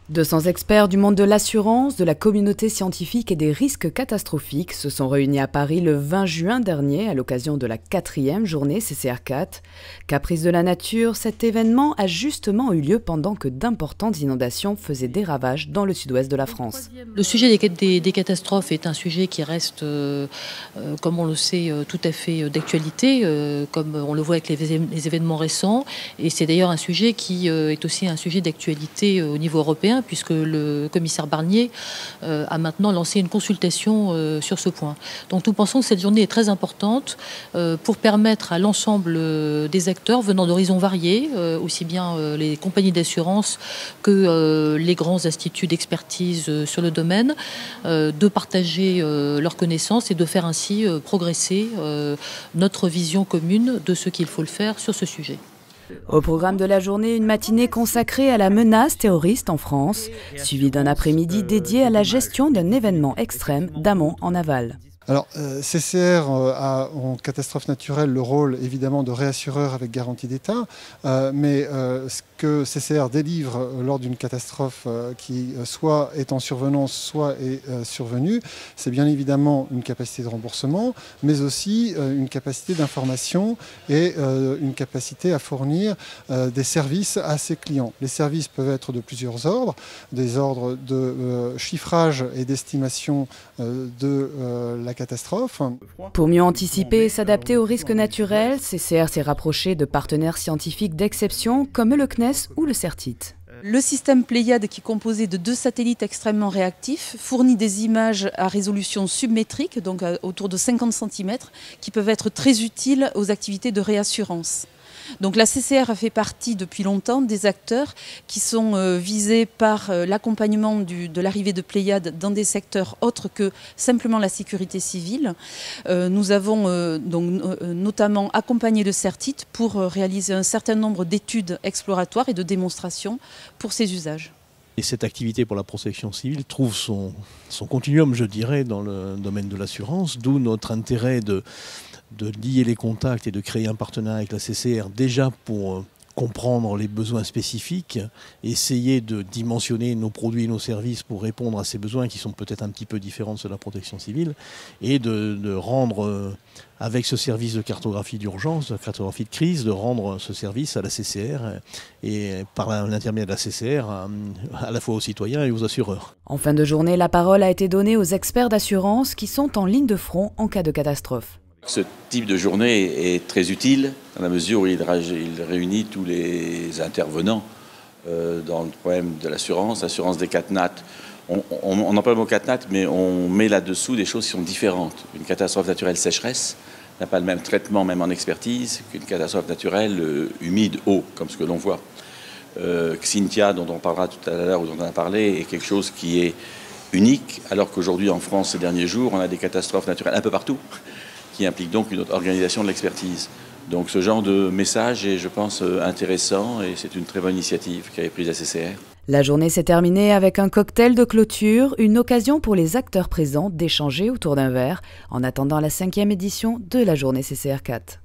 200 experts du monde de l'assurance, de la communauté scientifique et des risques catastrophiques se sont réunis à Paris le 20 juin dernier à l'occasion de la 4e journée CCR4. Caprice de la nature, cet événement a justement eu lieu pendant que d'importantes inondations faisaient des ravages dans le sud-ouest de la France. Le sujet des catastrophes est un sujet qui reste, comme on le sait, tout à fait d'actualité, comme on le voit avec les événements récents. Et c'est d'ailleurs un sujet qui est aussi un sujet d'actualité au niveau européen, puisque le commissaire Barnier a maintenant lancé une consultation sur ce point. Donc nous pensons que cette journée est très importante pour permettre à l'ensemble des acteurs venant d'horizons variés, aussi bien les compagnies d'assurance que les grands instituts d'expertise sur le domaine, de partager leurs connaissances et de faire ainsi progresser notre vision commune de ce qu'il faut le faire sur ce sujet. Au programme de la journée, une matinée consacrée à la menace terroriste en France, suivie d'un après-midi dédié à la gestion d'un événement extrême d'amont en aval. Alors, CCR a en catastrophe naturelle le rôle évidemment de réassureur avec garantie d'État, mais ce que CCR délivre lors d'une catastrophe qui soit est en survenance, soit est survenue, c'est bien évidemment une capacité de remboursement, mais aussi une capacité d'information et une capacité à fournir des services à ses clients. Les services peuvent être de plusieurs ordres, des ordres de chiffrage et d'estimation de la catastrophe. Pour mieux anticiper et s'adapter aux risques naturels, CCR s'est rapproché de partenaires scientifiques d'exception comme le CNES ou le CERTIT. Le système Pléiade, qui est composé de 2 satellites extrêmement réactifs, fournit des images à résolution submétrique, donc autour de 50 cm, qui peuvent être très utiles aux activités de réassurance. Donc la CCR a fait partie depuis longtemps des acteurs qui sont visés par l'accompagnement de l'arrivée de Pléiade dans des secteurs autres que simplement la sécurité civile. Nous avons notamment accompagné le CERTIT pour réaliser un certain nombre d'études exploratoires et de démonstrations pour ces usages. Et cette activité pour la protection civile trouve son continuum, je dirais, dans le domaine de l'assurance, d'où notre intérêt de lier les contacts et de créer un partenariat avec la CCR, déjà pour comprendre les besoins spécifiques, essayer de dimensionner nos produits et nos services pour répondre à ces besoins qui sont peut-être un petit peu différents de ceux de la protection civile, et de rendre, avec ce service de cartographie d'urgence, de cartographie de crise, de rendre ce service à la CCR et par l'intermédiaire de la CCR à la fois aux citoyens et aux assureurs. En fin de journée, la parole a été donnée aux experts d'assurance qui sont en ligne de front en cas de catastrophe. Ce type de journée est très utile dans la mesure où il réunit tous les intervenants dans le problème de l'assurance des catnat. On emploie le mot catnat, mais on met là-dessous des choses qui sont différentes. Une catastrophe naturelle sécheresse n'a pas le même traitement, même en expertise, qu'une catastrophe naturelle humide, eau, comme ce que l'on voit. Xynthia, dont on parlera tout à l'heure, ou dont on a parlé, est quelque chose qui est unique, alors qu'aujourd'hui en France, ces derniers jours, on a des catastrophes naturelles un peu partout, qui implique donc une autre organisation de l'expertise. Donc ce genre de message est, je pense, intéressant et c'est une très bonne initiative qu'avait prise la CCR. La journée s'est terminée avec un cocktail de clôture, une occasion pour les acteurs présents d'échanger autour d'un verre en attendant la 5e édition de la journée CCR4.